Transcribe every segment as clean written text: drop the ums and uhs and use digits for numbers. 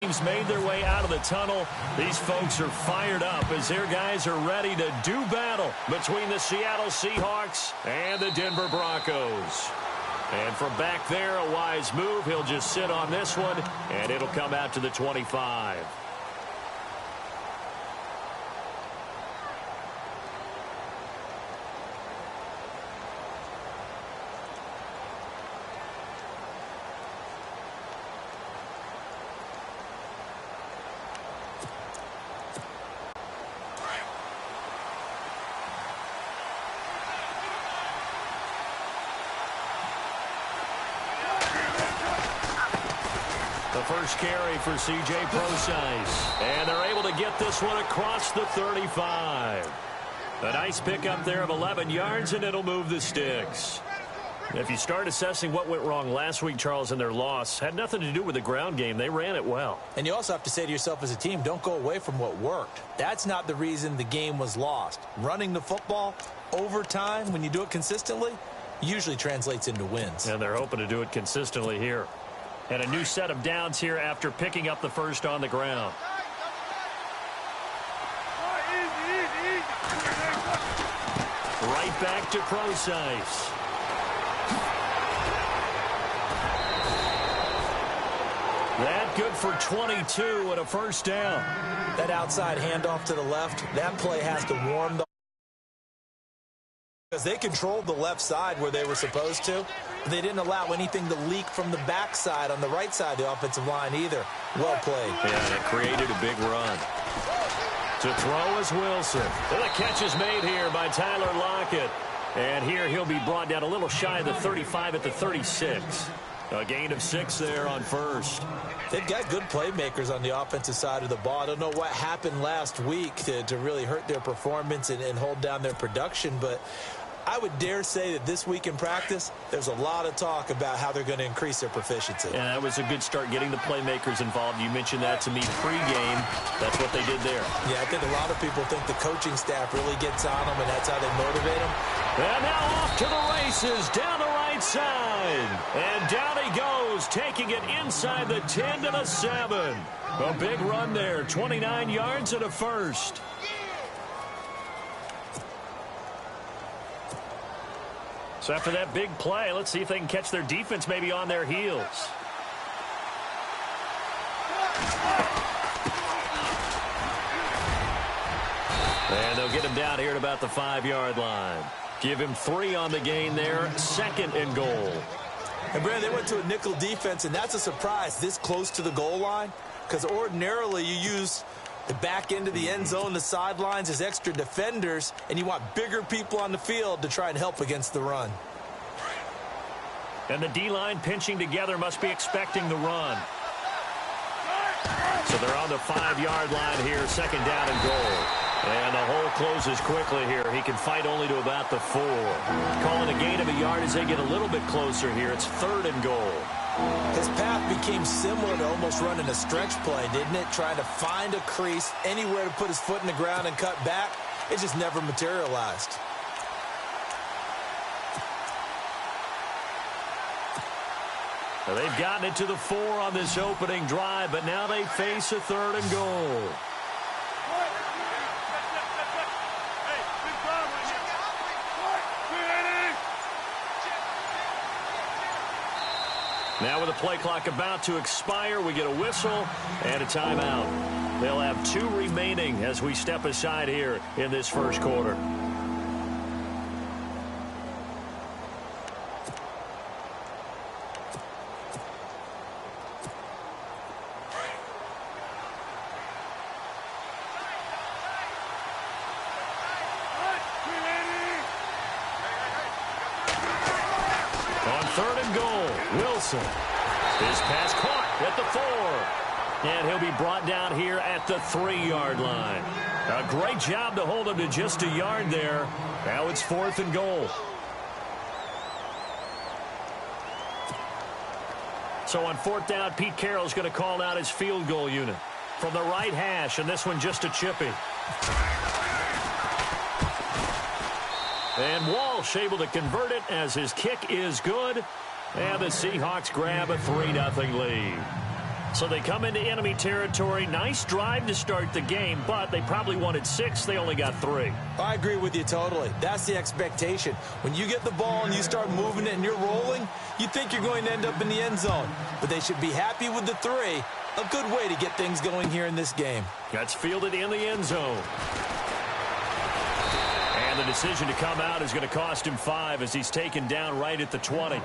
teams made their way out of the tunnel. These folks are fired up as their guys are ready to do battle between the Seattle Seahawks and the Denver Broncos. And from back there, a wise move. He'll just sit on this one, and it'll come out to the 25. The first carry for C.J. Procise. And they're able to get this one across the 35. A nice pickup there of 11 yards, and it'll move the sticks. If you start assessing what went wrong last week, Charles, in their loss, had nothing to do with the ground game. They ran it well. And you also have to say to yourself as a team, don't go away from what worked. That's not the reason the game was lost. Running the football over time, when you do it consistently, usually translates into wins. And they're hoping to do it consistently here. And a new set of downs here after picking up the first on the ground. Right back to Procise. That good for 22 and a first down. That outside handoff to the left, that play has to warm the... Because they controlled the left side where they were supposed to. But they didn't allow anything to leak from the backside on the right side of the offensive line either. Well played. Yeah, and it created a big run. To throw is Wilson. And the catch is made here by Tyler Lockett. And here he'll be brought down a little shy of the 35 at the 36. A gain of 6 there on first. They've got good playmakers on the offensive side of the ball. I don't know what happened last week to really hurt their performance and hold down their production, but I would dare say that this week in practice, there's a lot of talk about how they're going to increase their proficiency. Yeah, that was a good start getting the playmakers involved. You mentioned that to me pregame. That's what they did there. Yeah, I think a lot of people think the coaching staff really gets on them, and that's how they motivate them. And now off to the races down the right side. And down he goes, taking it inside the 10 to the 7. A big run there, 29 yards and a first. So after that big play, let's see if they can catch their defense maybe on their heels. And they'll get him down here at about the 5-yard line. Give him 3 on the gain there, 2nd and goal. And, Brad, they went to a nickel defense, and that's a surprise this close to the goal line, because ordinarily you use the back end of the end zone, the sidelines as extra defenders, and you want bigger people on the field to try and help against the run. And the D-line pinching together must be expecting the run. So they're on the 5-yard line here, 2nd down and goal. And the hole closes quickly here. He can fight only to about the 4. Calling a gain of a yard as they get a little bit closer here. It's 3rd and goal. His path became similar to almost running a stretch play, didn't it? Trying to find a crease, anywhere to put his foot in the ground and cut back. It just never materialized. Now they've gotten it to the 4 on this opening drive, but now they face a 3rd and goal. Now with the play clock about to expire, we get a whistle and a timeout. They'll have 2 remaining as we step aside here in this first quarter. On 3rd and goal, Wilson. His pass caught at the 4. And he'll be brought down here at the 3-yard line. A great job to hold him to just a yard there. Now it's 4th and goal. So on 4th down, Pete Carroll's going to call out his field goal unit. From the right hash, and this one just a chippy. And Walsh able to convert it as his kick is good. And the Seahawks grab a 3-0 lead. So they come into enemy territory. Nice drive to start the game, but they probably wanted 6. They only got 3. I agree with you totally. That's the expectation. When you get the ball and you start moving it and you're rolling, you think you're going to end up in the end zone. But they should be happy with the 3. A good way to get things going here in this game. That's fielded in the end zone. And the decision to come out is going to cost him 5 as he's taken down right at the 20.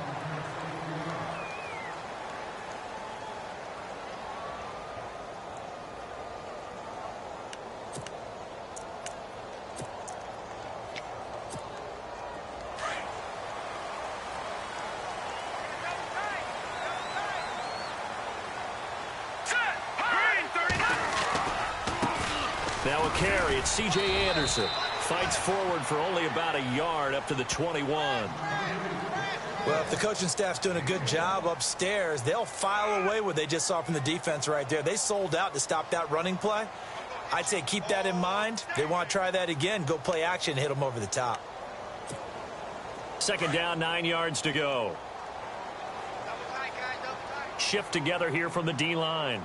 Now a carry. It's C.J. Anderson. Fights forward for only about a yard up to the 21. Well, if the coaching staff's doing a good job upstairs, they'll file away what they just saw from the defense right there. They sold out to stop that running play. I'd say keep that in mind. They want to try that again. Go play action, hit them over the top. Second down, 9 yards to go. Shift together here from the D-line.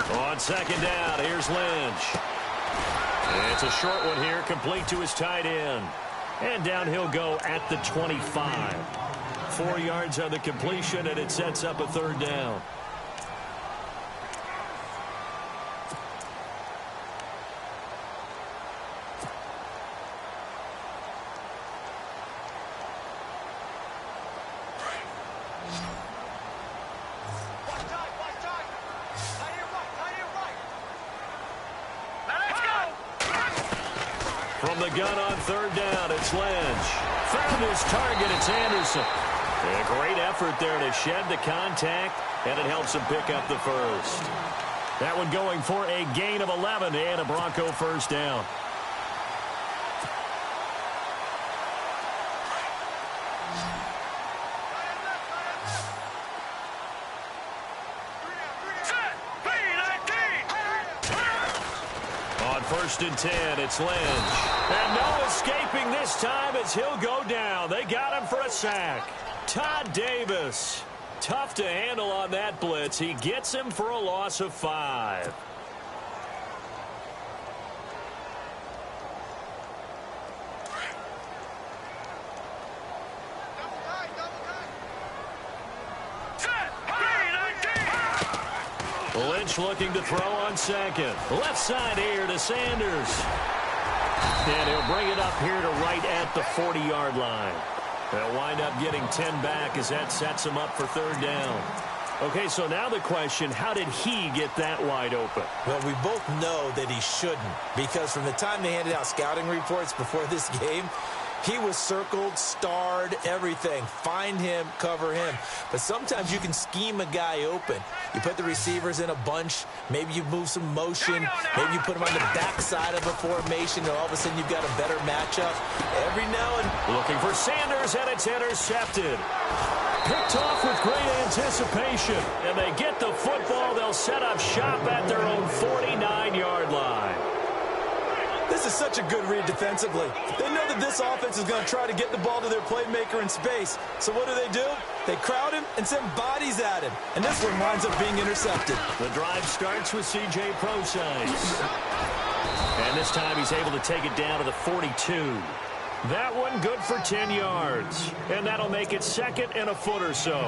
On second down, here's Lynch. It's a short one here, complete to his tight end. And down he'll go at the 25. 4 yards on the completion, and it sets up a third down. From the gun on third down, it's Lynch. Found his target, it's Anderson. A great effort there to shed the contact, and it helps him pick up the first. That one going for a gain of 11 and a Bronco first down. First and 10, it's Lynch. And no escaping this time as he'll go down. They got him for a sack. Todd Davis. Tough to handle on that blitz. He gets him for a loss of 5. Lynch looking to throw on second. Left side here to Sanders. And he'll bring it up here to right at the 40-yard line. They'll wind up getting 10 back as that sets him up for third down. Okay, so now the question, how did he get that wide open? Well, we both know that he shouldn't, because from the time they handed out scouting reports before this game, he was circled, starred, everything. Find him, cover him. But sometimes you can scheme a guy open. You put the receivers in a bunch. Maybe you move some motion. Maybe you put them on the backside of a formation, and all of a sudden you've got a better matchup. Every now and... Looking for Sanders, and it's intercepted. Picked off with great anticipation. And they get the football. They'll set up shop at their own 49-yard line. This is such a good read defensively. They know that this offense is going to try to get the ball to their playmaker in space. So what do? They crowd him and send bodies at him. And this one winds up being intercepted. The drive starts with C.J. Prosise. And this time he's able to take it down to the 42. That one good for 10 yards. And that'll make it second and a foot or so.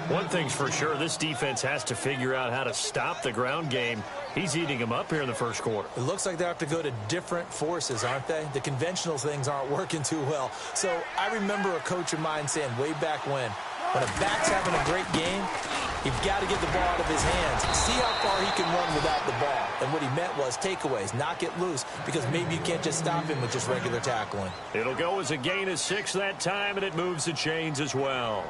One thing's for sure, this defense has to figure out how to stop the ground game. He's eating them up here in the first quarter. It looks like they have to go to different forces, aren't they? The conventional things aren't working too well. So I remember a coach of mine saying way back when a back's having a great game, you've got to get the ball out of his hands. See how far he can run without the ball. And what he meant was takeaways, knock it loose, because maybe you can't just stop him with just regular tackling. It'll go as a gain of 6 that time, and it moves the chains as well.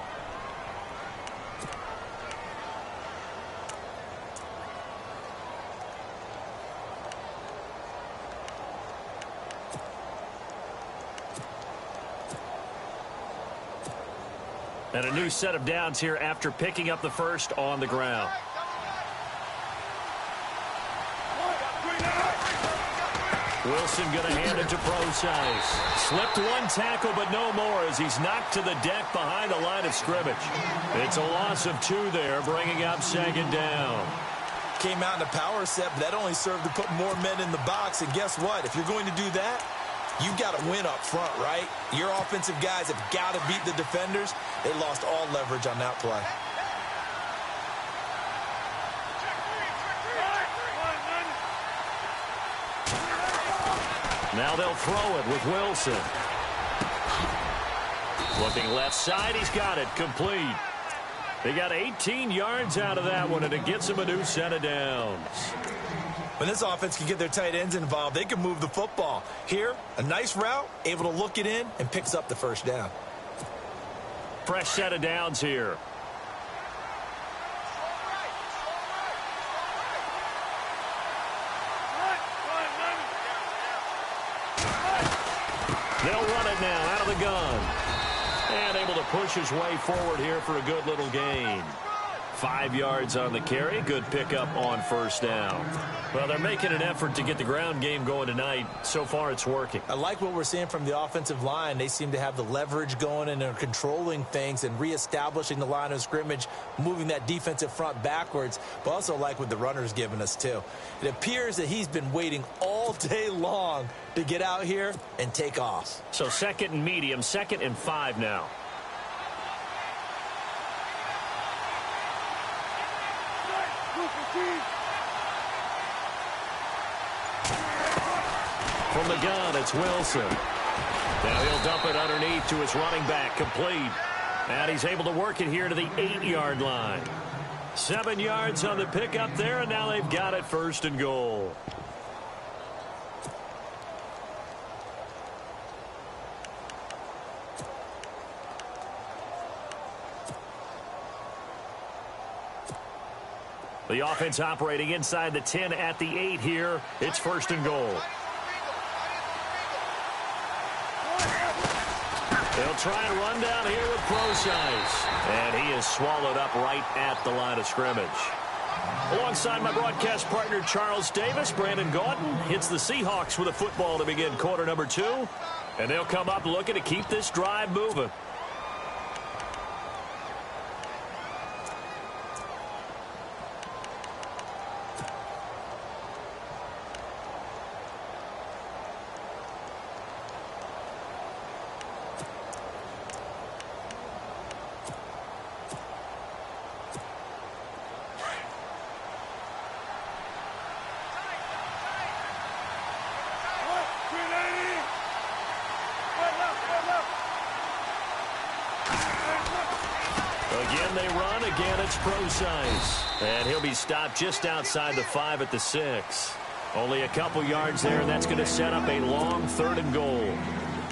And a new set of downs here after picking up the first on the ground. Wilson going to hand it to Procise. Slipped one tackle, but no more as he's knocked to the deck behind the line of scrimmage. It's a loss of 2 there, bringing up second down. Came out in a power set, but that only served to put more men in the box. And guess what? If you're going to do that, you've got to win up front, right? Your offensive guys have got to beat the defenders. They lost all leverage on that play. Now they'll throw it with Wilson. Looking left side, he's got it complete. They got 18 yards out of that one, and it gets them a new set of downs. When this offense can get their tight ends involved, they can move the football. Here, a nice route, able to look it in, and picks up the first down. Fresh set of downs here. They'll run it now out of the gun. And able to push his way forward here for a good little gain. 5 yards on the carry. Good pickup on first down. Well, they're making an effort to get the ground game going tonight. So far, it's working. I like what we're seeing from the offensive line. They seem to have the leverage going, and they're controlling things and reestablishing the line of scrimmage, moving that defensive front backwards. But also like what the runner's giving us, too. It appears that he's been waiting all day long to get out here and take off. So second and medium, 2nd and 5 now. From the gun, it's Wilson. Now he'll dump it underneath to his running back, complete. And he's able to work it here to the 8-yard line. 7 yards on the pickup there, and now they've got it 1st and goal. The offense operating inside the 10 at the 8 here. It's 1st and goal. They'll try and run down here with Procise. And he is swallowed up right at the line of scrimmage. Alongside my broadcast partner, Charles Davis, Brandon Gaudin hits the Seahawks with a football to begin quarter number 2. And they'll come up looking to keep this drive moving. Again, they run. Again, it's Procise. And he'll be stopped just outside the 5 at the 6. Only a couple yards there, and that's going to set up a long 3rd and goal.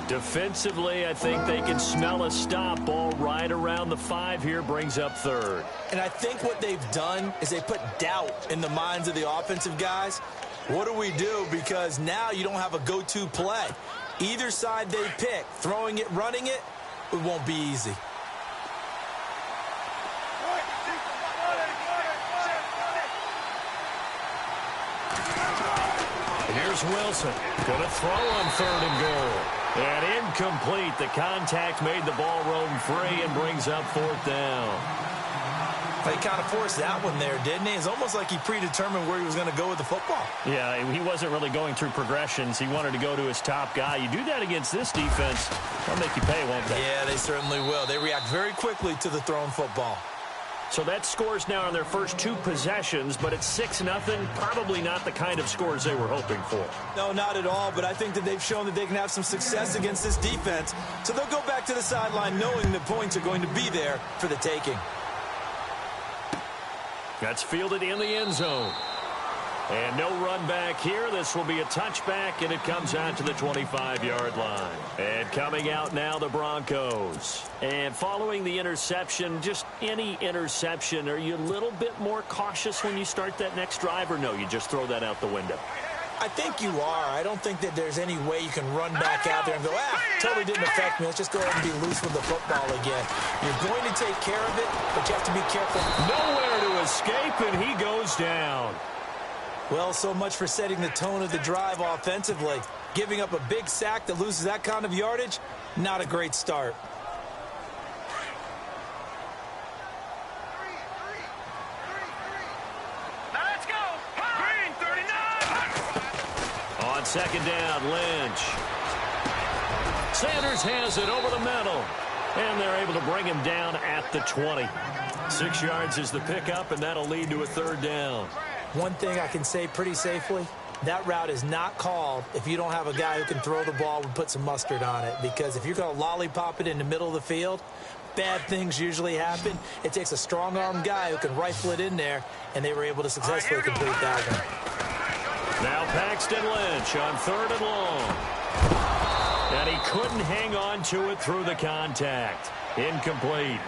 Defensively, I think they can smell a stop. Ball right around the 5 here, brings up 3rd. And I think what they've done is they put doubt in the minds of the offensive guys. What do we do? Because now you don't have a go-to play. Either side they pick, throwing it, running it, it won't be easy. Here's Wilson. Going to throw on 3rd and goal. And incomplete. The contact made the ball roam free and brings up 4th down. He kind of forced that one there, didn't he? It's almost like he predetermined where he was going to go with the football. Yeah, he wasn't really going through progressions. He wanted to go to his top guy. You do that against this defense, they'll make you pay, won't they? Yeah, they certainly will. They react very quickly to the thrown football. So that scores now on their first 2 possessions, but it's 6-0. Probably not the kind of scores they were hoping for. No, not at all, but I think that they've shown that they can have some success against this defense. So they'll go back to the sideline knowing the points are going to be there for the taking. That's fielded in the end zone. And no run back here. This will be a touchback, and it comes out to the 25-yard line. And coming out now, the Broncos. And following the interception, just any interception, are you a little bit more cautious when you start that next drive, or no, you just throw that out the window? I think you are. I don't think that there's any way you can run back out there and go, totally didn't affect me. Let's just go ahead and be loose with the football again. You're going to take care of it, but you have to be careful. Nowhere to escape, and he goes down. Well, so much for setting the tone of the drive offensively. Giving up a big sack that loses that kind of yardage, not a great start. Now let's go. Green 39. On second down, Lynch. Sanders has it over the middle. And they're able to bring him down at the 20. 6 yards is the pickup, and that'll lead to a third down. One thing I can say pretty safely, that route is not called if you don't have a guy who can throw the ball and put some mustard on it. Because if you're going to lollipop it in the middle of the field, bad things usually happen. It takes a strong-arm guy who can rifle it in there, and they were able to successfully complete that one. Now Paxton Lynch on third and long. And he couldn't hang on to it through the contact. Incomplete.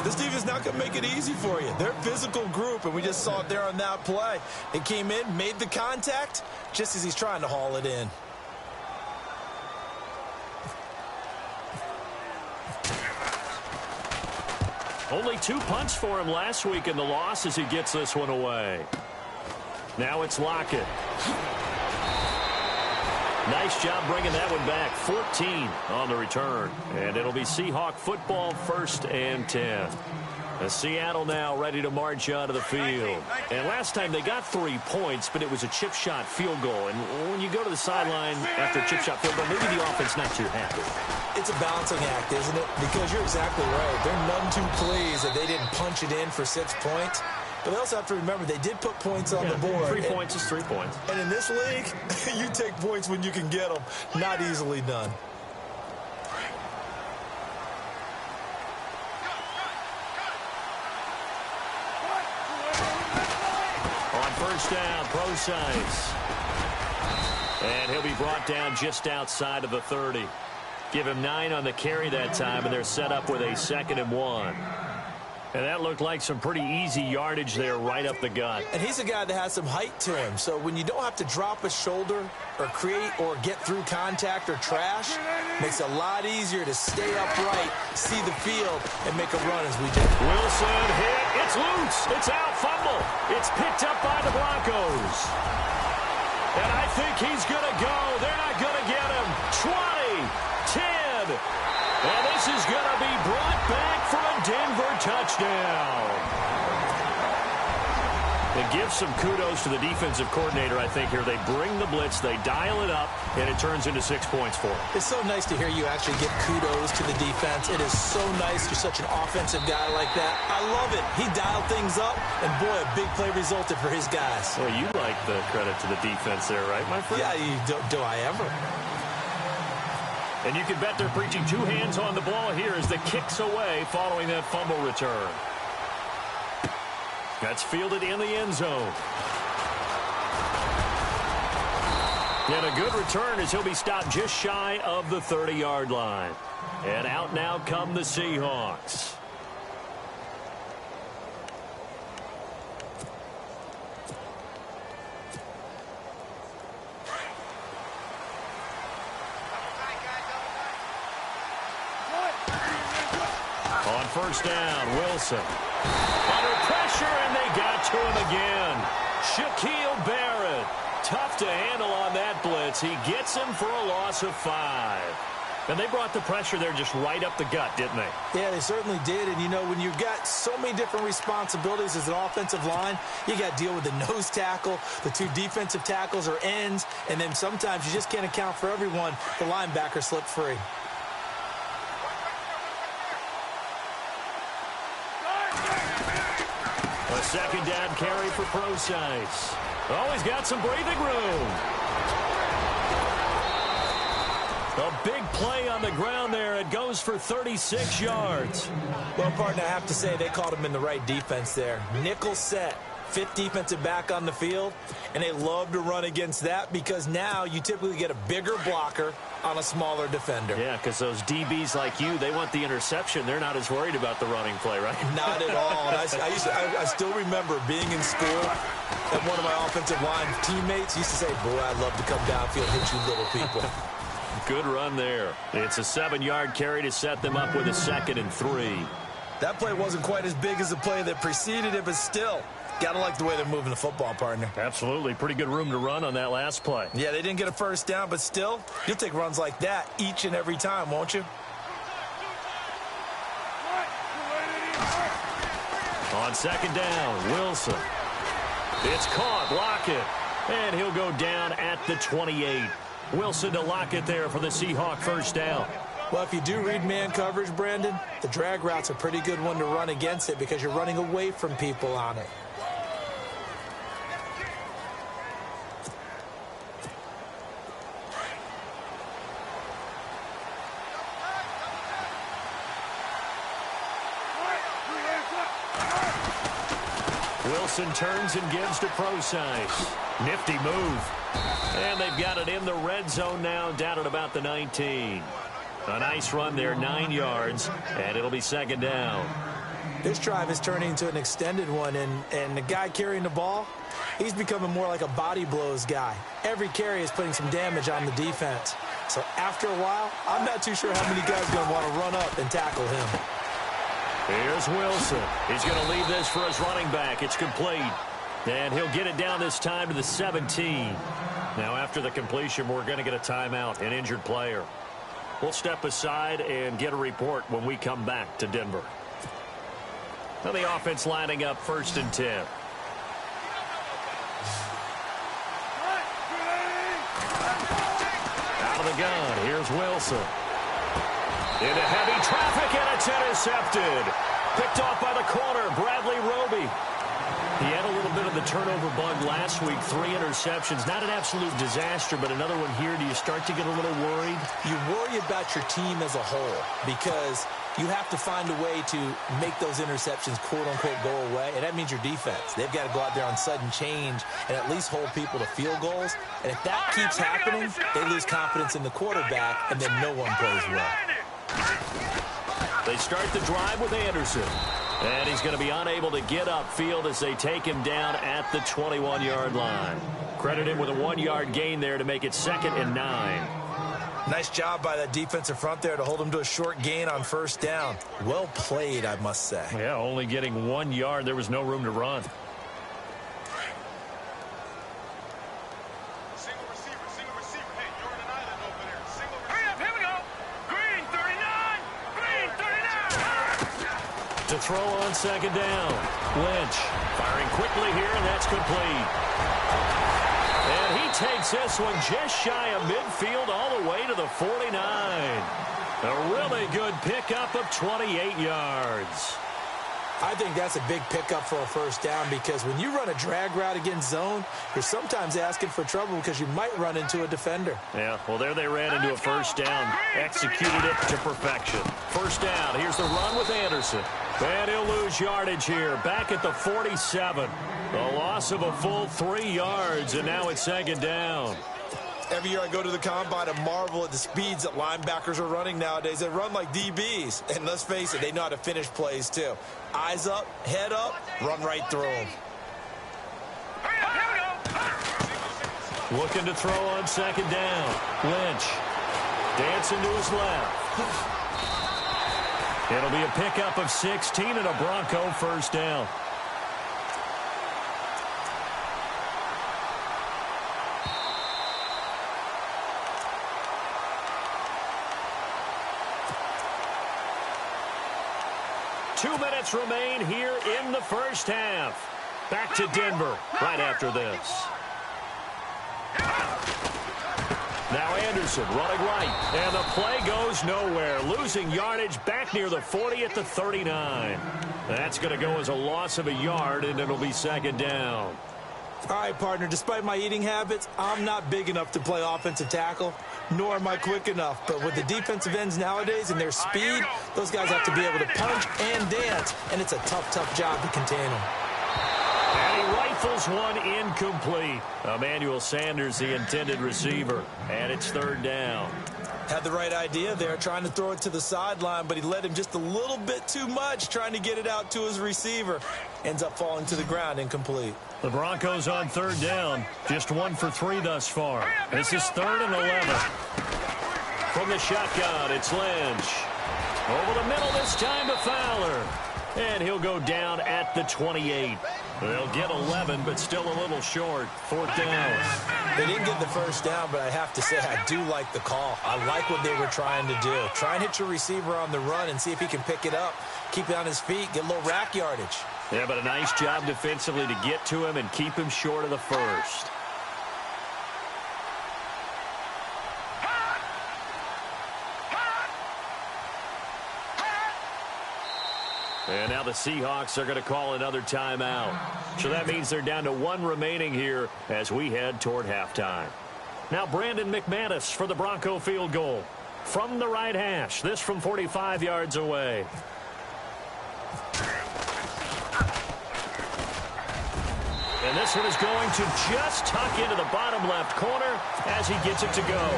This defense is not going to make it easy for you. They're a physical group, and we just saw it there on that play. It came in, made the contact, just as he's trying to haul it in. Only 2 punts for him last week in the loss as he gets this one away. Now it's Lockett. Nice job bringing that one back. 14 on the return. And it'll be Seahawk football, 1st and 10. Seattle now ready to march out of the field. And last time they got 3 points, but it was a chip shot field goal. And when you go to the sideline after a chip shot field goal, maybe the offense not too happy. It's a balancing act, isn't it? Because you're exactly right. They're none too pleased that they didn't punch it in for 6 points. But they also have to remember they did put points on the board. 3 points is 3 points. And in this league, you take points when you can get them. Not easily done. On first down, Procise. And he'll be brought down just outside of the 30. Give him 9 on the carry that time, and they're set up with a 2nd and 1. And that looked like some pretty easy yardage there right up the gut. And he's a guy that has some height to him. So when you don't have to drop a shoulder or create or get through contact or trash, makes it a lot easier to stay upright, see the field, and make a run as we did. Wilson hit. It's loose. It's out. Fumble. It's picked up by the Broncos. And I think he's going to go. They're not going to get him. 20, 10. And this is going to be brought back for a Denver touchdown. It gives some kudos to the defensive coordinator, I think, here. They bring the blitz, they dial it up, and it turns into 6 points for them. It's so nice to hear you actually give kudos to the defense. It is so nice. You're such an offensive guy like that. I love it. He dialed things up, and boy, a big play resulted for his guys. Well, you like the credit to the defense there, right, my friend? Yeah, do I ever? And you can bet they're preaching 2 hands on the ball here as the kick's away following that fumble return. That's fielded in the end zone. And a good return as he'll be stopped just shy of the 30-yard line. And out now come the Seahawks. On first down, Wilson. Under pressure, and they got to him again. Shaquille Barrett. Tough to handle on that blitz. He gets him for a loss of 5. And they brought the pressure there just right up the gut, didn't they? Yeah, they certainly did. And, you know, when you've got so many different responsibilities as an offensive line, you got to deal with the nose tackle, the 2 defensive tackles or ends, and then sometimes you just can't account for everyone. The linebacker slipped free. A second down carry for Procise. Oh, he's got some breathing room. A big play on the ground there. It goes for 36 yards. Well, partner, I have to say they called him in the right defense there. Nickel set. 5th defensive back on the field, and they love to run against that because now you typically get a bigger blocker on a smaller defender. Yeah, because those DBs like you, they want the interception. They're not as worried about the running play, right? Not at all. And I still remember being in school, and one of my offensive line teammates used to say, boy, I'd love to come downfield and hit you little people. Good run there. It's a 7-yard carry to set them up with a 2nd and 3. That play wasn't quite as big as the play that preceded it, but still, Got to like the way they're moving the football, partner. Absolutely. Pretty good room to run on that last play. Yeah, they didn't get a first down, but still, you'll take runs like that each and every time, won't you? On second down, Wilson. It's caught. Lockett. And he'll go down at the 28. Wilson to Lockett there for the Seahawk first down. Well, if you do read man coverage, Brandon, the drag route's a pretty good one to run against it because you're running away from people on it. Wilson turns and gives to Procise. Nifty move. And they've got it in the red zone now, down at about the 19. A nice run there, 9 yards, and it'll be second down. This drive is turning into an extended one, and the guy carrying the ball, he's becoming more like a body blows guy. Every carry is putting some damage on the defense. So after a while, I'm not too sure how many guys are going to want to run up and tackle him. Here's Wilson. He's going to leave this for his running back. It's complete. And he'll get it down this time to the 17. Now, after the completion, we're going to get a timeout, an injured player. We'll step aside and get a report when we come back to Denver. Now the offense lining up 1st and 10. Out of the gun, here's Wilson. Into heavy traffic, and it's intercepted. Picked off by the corner, Bradley Roby. He had a little bit of the turnover bug last week, 3 interceptions. Not an absolute disaster, but another one here. Do you start to get a little worried? You worry about your team as a whole because you have to find a way to make those interceptions, quote-unquote, go away, and that means your defense. They've got to go out there on sudden change and at least hold people to field goals. And if that keeps happening, they lose confidence in the quarterback, and then no one plays well. They start the drive with Anderson. And he's going to be unable to get upfield as they take him down at the 21-yard line. Credit him with a 1-yard gain there to make it 2nd and 9. Nice job by that defensive front there to hold him to a short gain on first down. Well played, I must say. Yeah, only getting 1 yard. There was no room to run. To throw on second down. Lynch firing quickly here, and that's complete. And he takes this one just shy of midfield all the way to the 49. A really good pickup of 28 yards. I think that's a big pickup for a first down because when you run a drag route against zone, you're sometimes asking for trouble because you might run into a defender. Yeah, well, there they ran into a first down. Executed it to perfection. First down. Here's the run with Anderson. And he'll lose yardage here. Back at the 47. The loss of a full 3 yards, and now it's second down. Every year I go to the combine and marvel at the speeds that linebackers are running nowadays. They run like DBs. And let's face it, they know how to finish plays too. Eyes up, head up, run right through them. Looking to throw on second down. Lynch dancing to his left. It'll be a pickup of 16 and a Bronco first down. Two minutes remain here in the first half. Back to Denver right after this. Now Anderson running right, and the play goes nowhere. Losing yardage back near the 40 at the 39. That's going to go as a loss of a yard, and it'll be second down. All right, partner, despite my eating habits, I'm not big enough to play offensive tackle, nor am I quick enough. But with the defensive ends nowadays and their speed, those guys have to be able to punch and dance, and it's a tough, tough job to contain them. And he rifles one incomplete. Emmanuel Sanders, the intended receiver, and it's third down. Had the right idea there, trying to throw it to the sideline, but he led him just a little bit too much, trying to get it out to his receiver. Ends up falling to the ground, incomplete. The Broncos on third down, just 1 for 3 thus far. This is 3rd and 11. From the shotgun, it's Lynch. Over the middle this time to Fowler. And he'll go down at the 28. They'll get 11, but still a little short. 4th down. They didn't get the first down, but I have to say I do like the call. I like what they were trying to do. Try and hit your receiver on the run and see if he can pick it up, keep it on his feet, get a little rack yardage. Yeah, but a nice job defensively to get to him and keep him short of the first. And now the Seahawks are going to call another timeout. So that means they're down to 1 remaining here as we head toward halftime. Now Brandon McManus for the Bronco field goal. From the right hash, this from 45 yards away. And this one is going to just tuck into the bottom left corner as he gets it to go.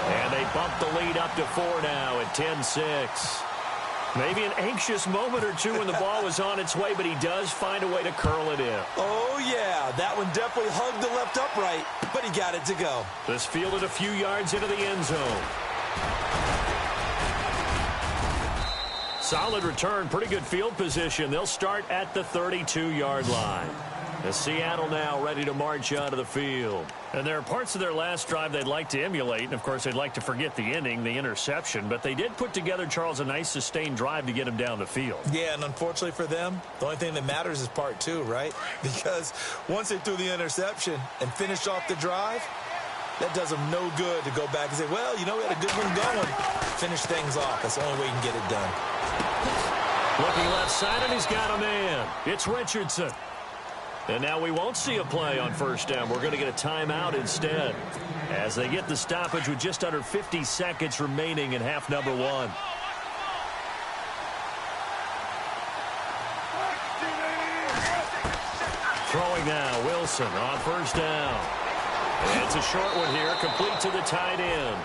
And they bump the lead up to 4 now at 10-6. Maybe an anxious moment or two when the ball was on its way, but he does find a way to curl it in. Oh, yeah. That one definitely hugged the left upright, but he got it to go. This fielded a few yards into the end zone. Solid return, pretty good field position. They'll start at the 32-yard line. The Seattle now ready to march onto the field. And there are parts of their last drive they'd like to emulate. And, of course, they'd like to forget the inning, the interception. But they did put together, Charles, a nice sustained drive to get him down the field. Yeah, and unfortunately for them, the only thing that matters is part 2, right? Because once they threw the interception and finished off the drive, that does them no good to go back and say, well, you know, we had a good one going. Finish things off. That's the only way you can get it done. Looking left side, and he's got a man. It's Richardson. And now we won't see a play on first down. We're going to get a timeout instead as they get the stoppage with just under 50 seconds remaining in half number 1. Throwing now, Wilson on first down. And it's a short one here, complete to the tight end.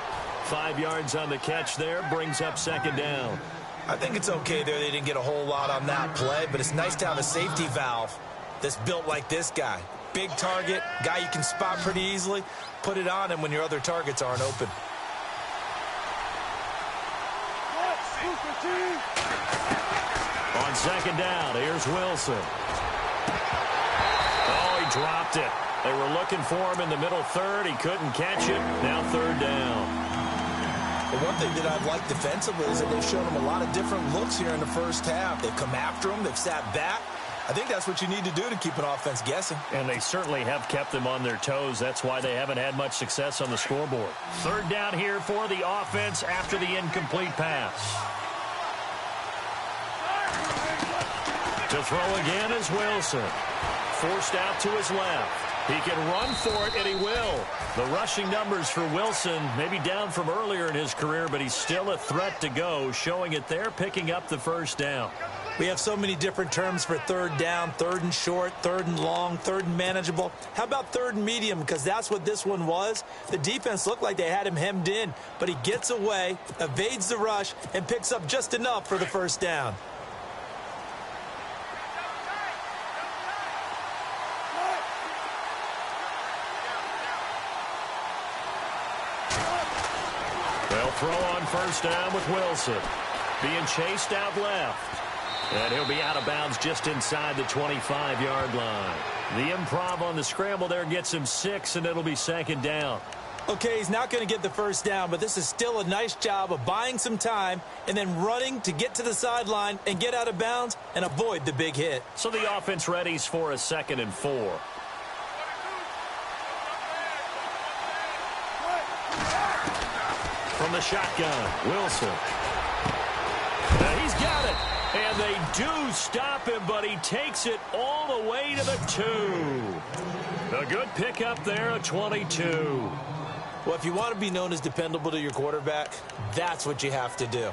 5 yards on the catch there, brings up 2nd down. I think it's okay there. They didn't get a whole lot on that play, but it's nice to have a safety valve that's built like this guy. Big target, guy you can spot pretty easily. Put it on him when your other targets aren't open. On 2nd down, here's Wilson. Oh, he dropped it. They were looking for him in the middle third. He couldn't catch it. Now 3rd down. The one thing that I've liked defensively is that they've shown him a lot of different looks here in the first half. They've come after him. They've sat back. I think that's what you need to do to keep an offense guessing. And they certainly have kept them on their toes. That's why they haven't had much success on the scoreboard. 3rd down here for the offense after the incomplete pass. To throw again is Wilson. Forced out to his left. He can run for it, and he will. The rushing numbers for Wilson maybe down from earlier in his career, but he's still a threat to go, showing it there, picking up the first down. We have so many different terms for 3rd down, 3rd and short, 3rd and long, 3rd and manageable. How about 3rd and medium? Because that's what this one was. The defense looked like they had him hemmed in, but he gets away, evades the rush, and picks up just enough for the first down. They'll throw on first down with Wilson. Being chased out left. And he'll be out of bounds just inside the 25-yard line. The improv on the scramble there gets him 6, and it'll be 2nd down. Okay, he's not going to get the first down, but this is still a nice job of buying some time and then running to get to the sideline and get out of bounds and avoid the big hit. So the offense readies for a 2nd and 4. From the shotgun, Wilson. He's got it. And they do stop him, but he takes it all the way to the 2. A good pickup there, a 22. Well, if you want to be known as dependable to your quarterback, that's what you have to do.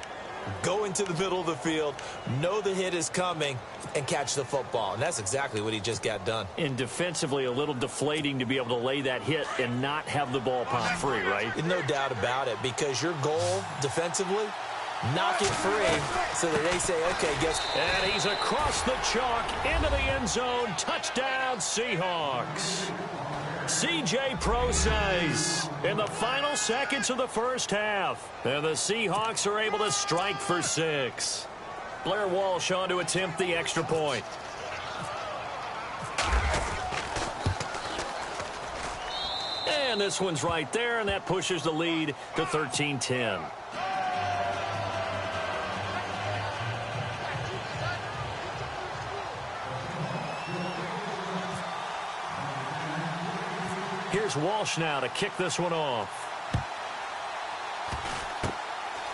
Go into the middle of the field, know the hit is coming, and catch the football. And that's exactly what he just got done. And defensively, a little deflating to be able to lay that hit and not have the ball pop free, right? No doubt about it, because your goal defensively, knock it free so that they say, okay, guess. And he's across the chalk into the end zone. Touchdown, Seahawks. C.J. Prosise in the final seconds of the first half. And the Seahawks are able to strike for 6. Blair Walsh on to attempt the extra point. And this one's right there, and that pushes the lead to 13-10. Here's Walsh now to kick this one off.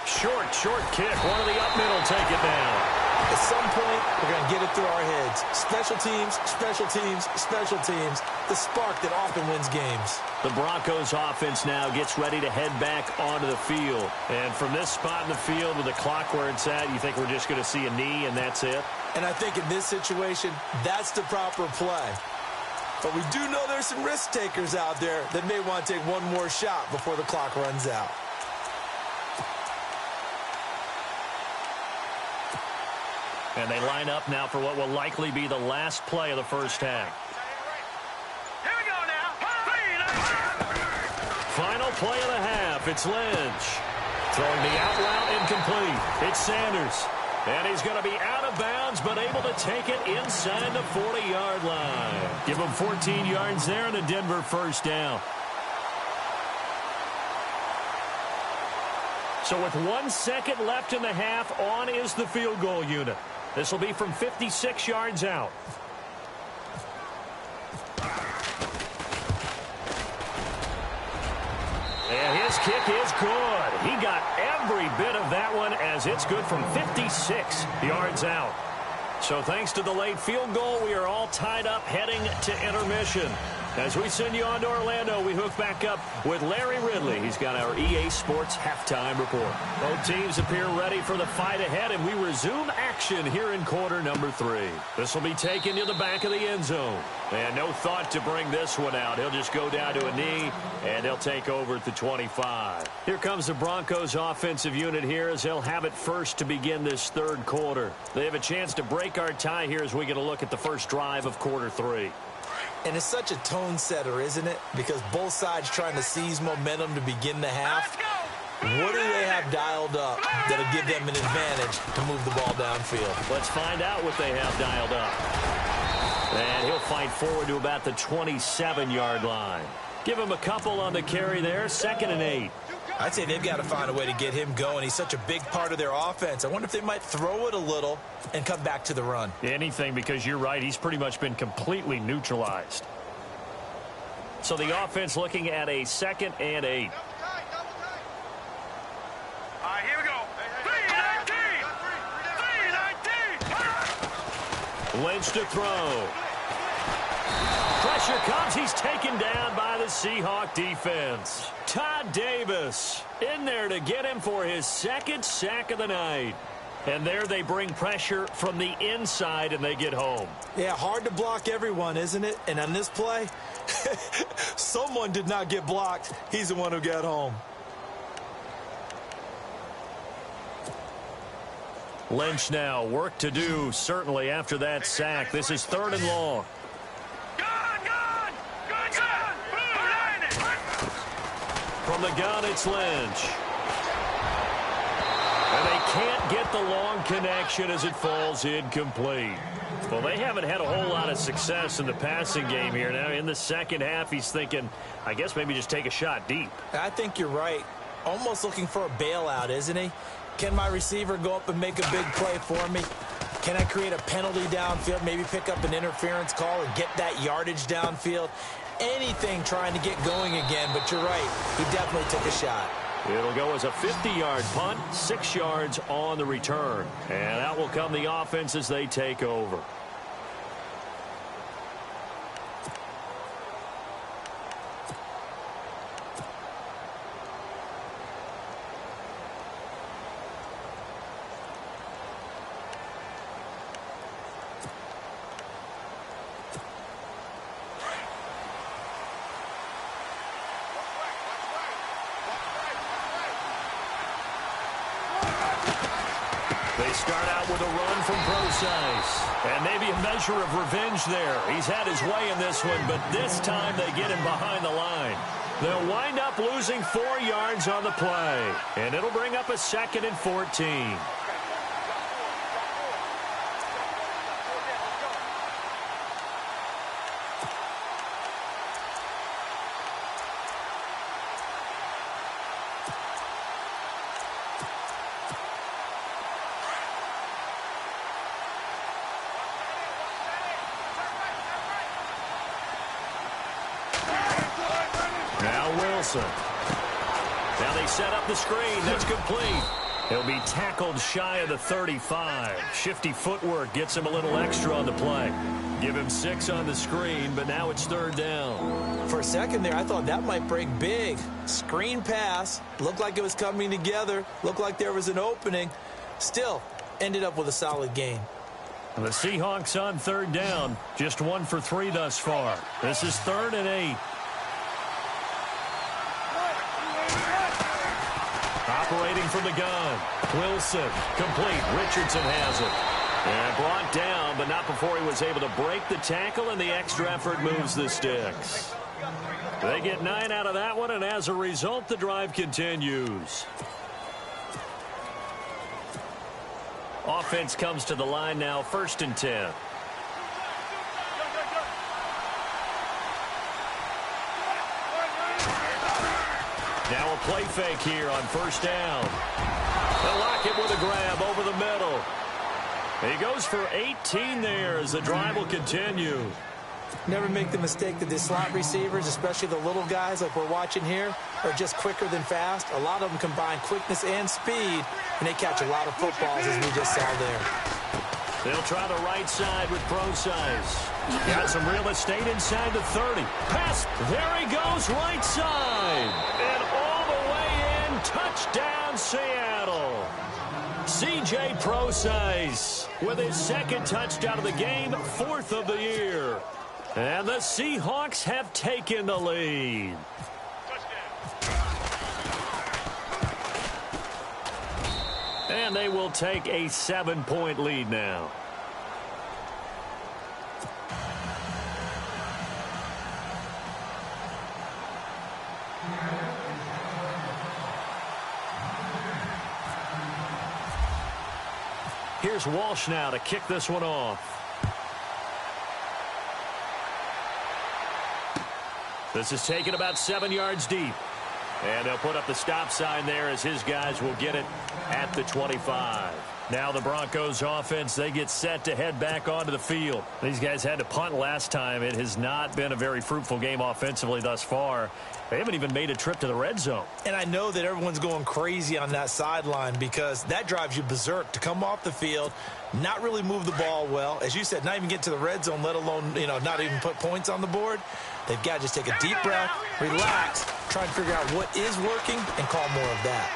Short kick. One of the up middle take it down. At some point, we're going to get it through our heads. Special teams, special teams, special teams. The spark that often wins games. The Broncos offense now gets ready to head back onto the field. And from this spot in the field with the clock where it's at, you think we're just going to see a knee and that's it? And I think in this situation, that's the proper play. But we do know there's some risk takers out there that may want to take one more shot before the clock runs out. And they line up now for what will likely be the last play of the first half. Here we go now. Final play of the half. It's Lynch. Throwing the out route incomplete. It's Sanders. And he's going to be out of bounds, but able to take it inside the 40-yard line. Give him 14 yards there and a Denver first down. So with 1 second left in the half, on is the field goal unit. This will be from 56 yards out. And his kick is good. He got every bit of that one as it's good from 56 yards out. So thanks to the late field goal, we are all tied up heading to intermission. As we send you on to Orlando, we hook back up with Larry Ridley. He's got our EA Sports halftime report. Both teams appear ready for the fight ahead, and we resume action here in quarter number 3. This will be taken to the back of the end zone. And no thought to bring this one out. He'll just go down to a knee, and they'll take over at the 25. Here comes the Broncos offensive unit here as they'll have it first to begin this third quarter. They have a chance to break our tie here as we get a look at the first drive of quarter 3. And it's such a tone setter, isn't it? Because both sides trying to seize momentum to begin the half. What do they have dialed up that'll give them an advantage to move the ball downfield? Let's find out what they have dialed up. And he'll fight forward to about the 27-yard line. Give him a couple on the carry there. 2nd and 8. I'd say they've got to find a way to get him going. He's such a big part of their offense. I wonder if they might throw it a little and come back to the run. Anything, because you're right. He's pretty much been completely neutralized. So the offense looking at a 2nd and 8. All right, here we go. 3-19. 3-19. Lynch to throw. Pressure comes. He's taken down by the Seahawk defense. Todd Davis in there to get him for his 2nd sack of the night. And there they bring pressure from the inside and they get home. Yeah, hard to block everyone, isn't it? And on this play, someone did not get blocked. He's the one who got home. Lynch now, work to do, certainly after that sack. This is 3rd and long. From the gun, it's Lynch. And they can't get the long connection as it falls incomplete. Well, they haven't had a whole lot of success in the passing game here. Now, in the second half, he's thinking, I guess maybe just take a shot deep. I think you're right. Almost looking for a bailout, isn't he? Can my receiver go up and make a big play for me? Can I create a penalty downfield, maybe pick up an interference call and get that yardage downfield? Anything trying to get going again, but you're right. He definitely took a shot. It'll go as a 50-yard punt, 6 yards on the return. And out will come the offense as they take over. They start out with a run from Procise. And maybe a measure of revenge there. He's had his way in this one, but this time they get him behind the line. They'll wind up losing 4 yards on the play. And it'll bring up a 2nd and 14. Wilson. Now they set up the screen. That's complete. He'll be tackled shy of the 35. Shifty footwork gets him a little extra on the play. Give him 6 on the screen, but now it's 3rd down. For a second there, I thought that might break big. Screen pass. Looked like it was coming together. Looked like there was an opening. Still, ended up with a solid gain. The Seahawks on 3rd down. Just 1 for 3 thus far. This is 3rd and 8. Operating from the gun. Wilson, complete. Richardson has it. And brought down, but not before he was able to break the tackle, and the extra effort moves the sticks. They get 9 out of that one, and as a result, the drive continues. Offense comes to the line now, 1st and 10. Now a play fake here on 1st down. They'll lock it with a grab over the middle. He goes for 18 there as the drive will continue. Never make the mistake that the slot receivers, especially the little guys like we're watching here, are just quicker than fast. A lot of them combine quickness and speed, and they catch a lot of footballs, as we just saw there. They'll try the right side with Pro-Size. Got some real estate inside the 30. Pass. There he goes, right side. And all the way in. Touchdown, Seattle. C.J. Pro-Size with his 2nd touchdown of the game, 4th of the year. And the Seahawks have taken the lead. And they will take a 7-point lead now. Here's Walsh now to kick this one off. This is taken about 7 yards deep. And they'll put up the stop sign there as his guys will get it at the 25. Now the Broncos offense, they get set to head back onto the field. These guys had to punt last time. It has not been a very fruitful game offensively thus far. They haven't even made a trip to the red zone. And I know that everyone's going crazy on that sideline because that drives you berserk to come off the field, not really move the ball well. As you said, not even get to the red zone, let alone, not even put points on the board. They've got to just take a deep breath, relax, try and figure out what is working, and call more of that.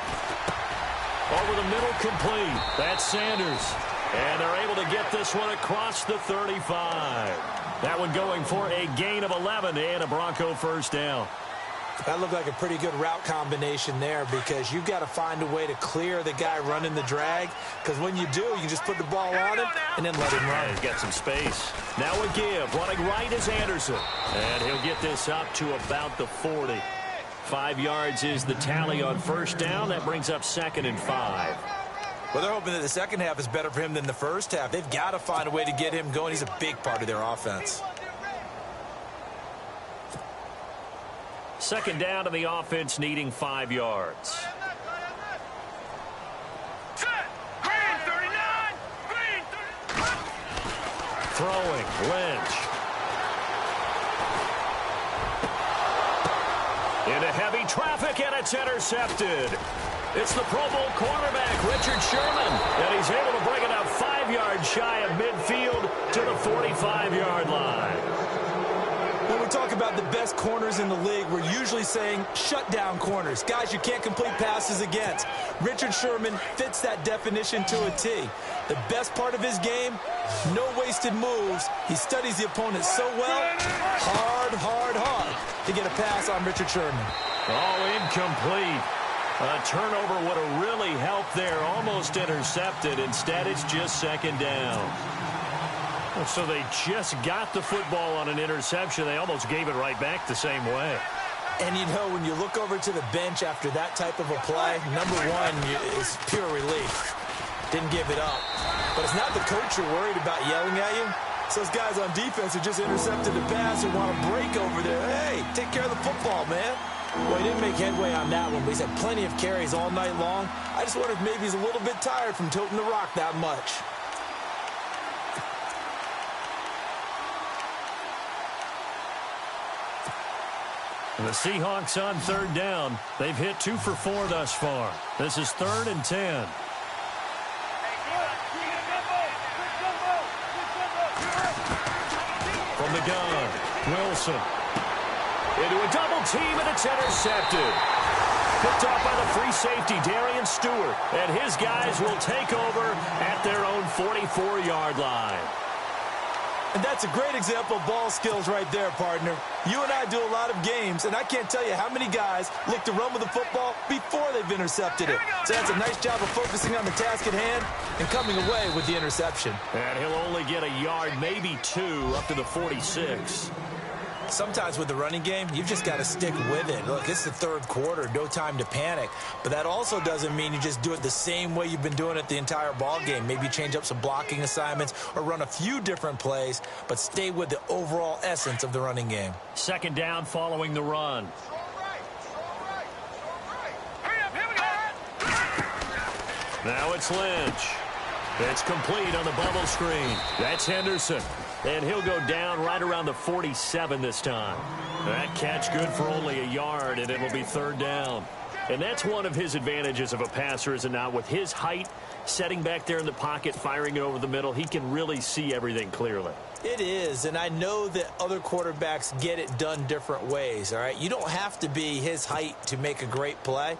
Over the middle, complete. That's Sanders. And they're able to get this one across the 35. That one going for a gain of 11 and a Bronco 1st down. That looked like a pretty good route combination there because you've got to find a way to clear the guy running the drag, because when you do, you just put the ball on him and then let him run. Yeah, he's got some space. Now a give. Running right is Anderson. And he'll get this up to about the 40. 5 yards is the tally on 1st down. That brings up 2nd and 5. Well, they're hoping that the second half is better for him than the first half. They've got to find a way to get him going. He's a big part of their offense. 2nd down to the offense, needing 5 yards. Throwing, Lynch. Into heavy traffic, and it's intercepted. It's the Pro Bowl quarterback, Richard Sherman, and he's able to bring it up 5 yards shy of midfield to the 45-yard line. When we talk about the best corners in the league, we're usually saying shutdown corners, guys you can't complete passes against. Richard Sherman fits that definition to a T. The best part of his game, no wasted moves. He studies the opponent so well, hard to get a pass on Richard Sherman. Oh, incomplete. A turnover would have really helped there, almost intercepted. Instead, it's just 2nd down. So they just got the football on an interception. They almost gave it right back the same way. And when you look over to the bench after that type of a play, number one is pure relief. Didn't give it up. But it's not the coach you're worried about yelling at you. It's those guys on defense who just intercepted the pass and want to break over there. Hey, take care of the football, man. Well, he didn't make headway on that one, but he's had plenty of carries all night long. I just wonder if maybe he's a little bit tired from toting the rock that much. The Seahawks on third down. They've hit 2 for 4 thus far. This is 3rd and 10. From the gun, Wilson. Into a double team, and it's intercepted. Picked off by the free safety, Darian Stewart. And his guys will take over at their own 44-yard line. And that's a great example of ball skills right there, partner. You and I do a lot of games, and I can't tell you how many guys look to run with the football before they've intercepted it. So that's a nice job of focusing on the task at hand and coming away with the interception. And he'll only get a yard, maybe 2, up to the 46. Sometimes with the running game, you've just got to stick with it. Look, it's the third quarter, no time to panic. But that also doesn't mean you just do it the same way you've been doing it the entire ball game. Maybe change up some blocking assignments or run a few different plays, but stay with the overall essence of the running game. 2nd down following the run. Now it's Lynch. It's complete on the bubble screen. That's Henderson. And he'll go down right around the 47 this time. That catch good for only a yard, and it'll be 3rd down. And that's one of his advantages of a passer, is it not? With his height, setting back there in the pocket, firing it over the middle, he can really see everything clearly. It is, and I know that other quarterbacks get it done different ways, all right? You don't have to be his height to make a great play.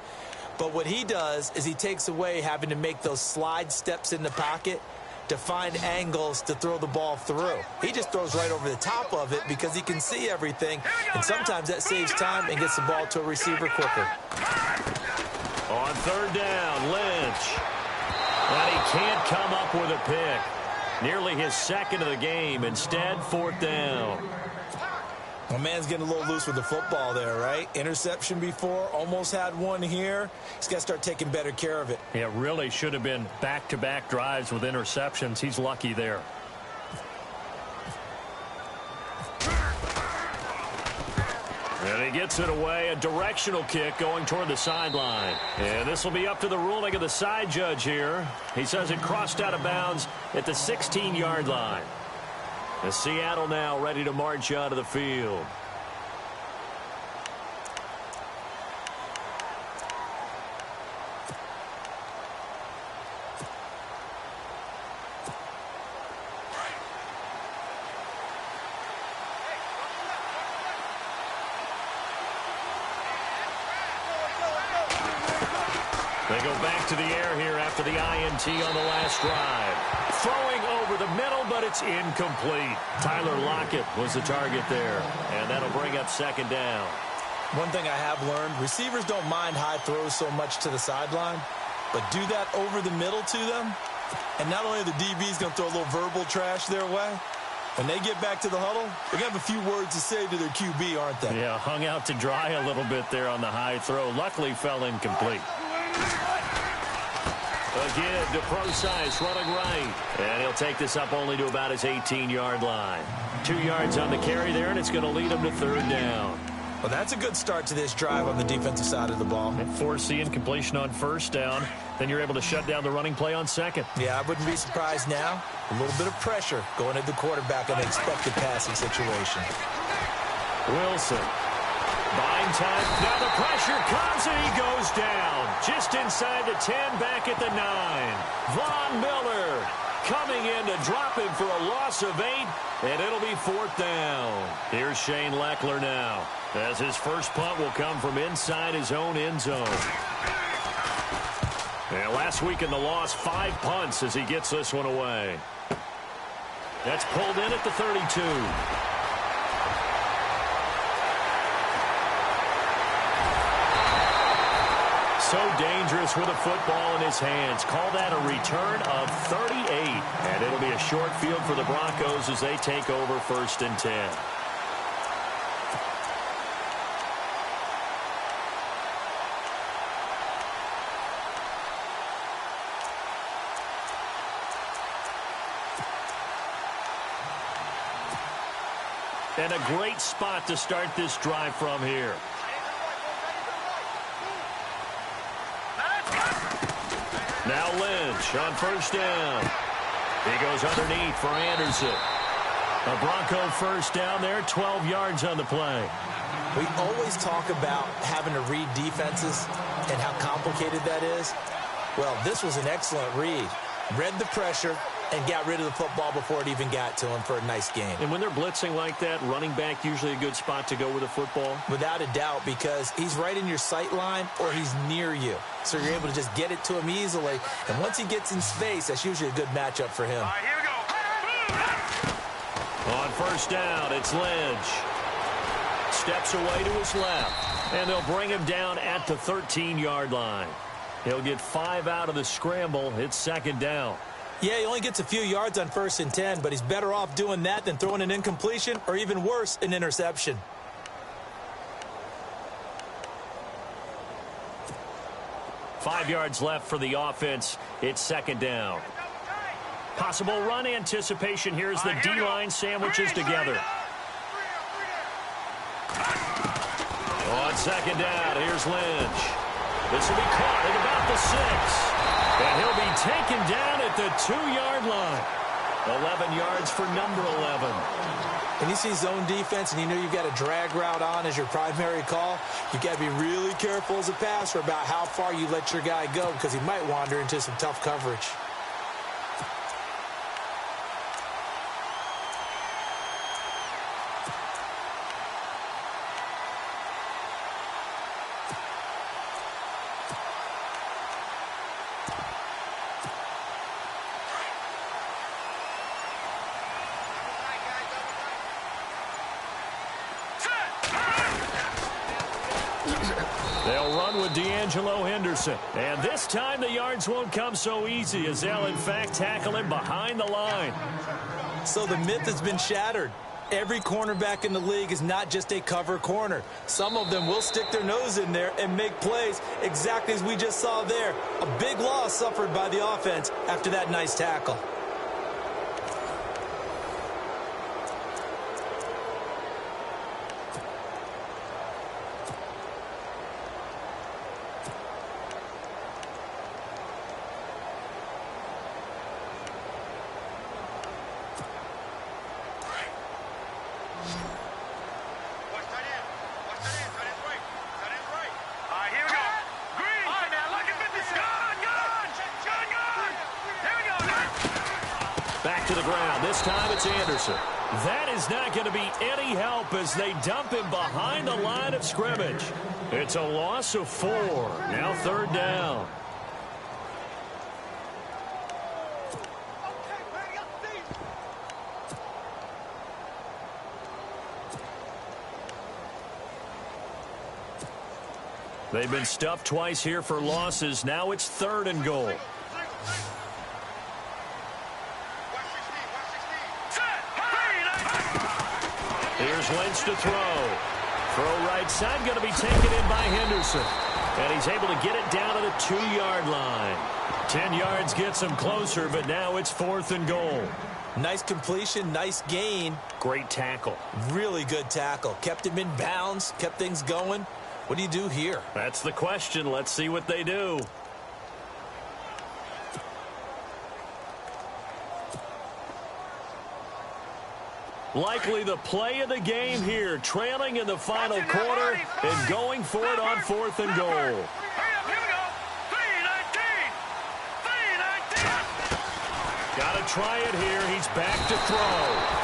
But what he does is he takes away having to make those slide steps in the pocket to find angles to throw the ball through. He just throws right over the top of it because he can see everything, and sometimes that saves time and gets the ball to a receiver quicker. On 3rd down, Lynch. And he can't come up with a pick. Nearly his 2nd of the game. Instead, 4th down. My man's getting a little loose with the football there, right? Interception before, almost had one here. He's got to start taking better care of it. Yeah, really should have been back-to-back drives with interceptions. He's lucky there. And he gets it away, a directional kick going toward the sideline. And this will be up to the ruling of the side judge here. He says it crossed out of bounds at the 16-yard line. And Seattle now ready to march out of the field. They go back to the air here after the INT on the last drive. Throwing over the middle, but it's incomplete. Tyler Lockett was the target there, and that'll bring up 2nd down. One thing I have learned, receivers don't mind high throws so much to the sideline, but do that over the middle to them, and not only are the DBs going to throw a little verbal trash their way, when they get back to the huddle, they're going to have a few words to say to their QB, aren't they? Yeah, hung out to dry a little bit there on the high throw. Luckily fell incomplete. Again, DeProsise running right. And he'll take this up only to about his 18-yard line. 2 yards on the carry there, and it's going to lead him to 3rd down. Well, that's a good start to this drive on the defensive side of the ball. And force the incompletion on 1st down. Then you're able to shut down the running play on 2nd. Yeah, I wouldn't be surprised now. A little bit of pressure going at the quarterback in an expected passing situation. Wilson. Buying time. Now the pressure comes, and he goes down. Just inside the 10, back at the 9. Von Miller coming in to drop him for a loss of 8, and it'll be 4th down. Here's Shane Leckler now, as his first punt will come from inside his own end zone. And last week in the loss, 5 punts as he gets this one away. That's pulled in at the 32. So dangerous with a football in his hands. Call that a return of 38. And it'll be a short field for the Broncos as they take over 1st and 10. And a great spot to start this drive from here. Now Lynch on 1st down. He goes underneath for Anderson. A Bronco 1st down there, 12 yards on the play. We always talk about having to read defenses and how complicated that is. Well, this was an excellent read. Read the pressure and got rid of the football before it even got to him for a nice game. And when they're blitzing like that, running back usually a good spot to go with the football? Without a doubt, because he's right in your sight line or he's near you. So you're able to just get it to him easily. And once he gets in space, that's usually a good matchup for him. All right, here we go. On first down, it's Lynch. Steps away to his left. And they'll bring him down at the 13-yard line. He'll get 5 out of the scramble. It's second down. Yeah, he only gets a few yards on 1st and 10, but he's better off doing that than throwing an incompletion or even worse, an interception. Five yards left for the offense. It's second down. Possible run anticipation here as the D-line sandwiches together. On second down, here's Lynch. This will be caught at about the 6. And he'll be taken down at the 2-yard line. 11 yards for number 11. When you see zone defense and you know you've got a drag route on as your primary call, you've got to be really careful as a passer about how far you let your guy go because he might wander into some tough coverage. They'll run with Henderson. And this time the yards won't come so easy as they'll, in fact, tackle him behind the line. So the myth has been shattered. Every cornerback in the league is not just a cover corner. Some of them will stick their nose in there and make plays exactly as we just saw there. A big loss suffered by the offense after that nice tackle. To the ground. This time it's Anderson. That is not going to be any help as they dump him behind the line of scrimmage. It's a loss of 4. Now third down. They've been stuffed twice here for losses. Now it's 3rd and goal. Here's Lynch to throw. Throw right side, going to be taken in by Henderson. And he's able to get it down to the 2-yard line. 10 yards gets him closer, but now it's 4th and goal. Nice completion, nice gain. Great tackle. Really good tackle. Kept him in bounds, kept things going. What do you do here? That's the question. Let's see what they do. Likely the play of the game here, trailing in the final quarter and going for it on 4th and goal. Got to try it here. He's back to throw.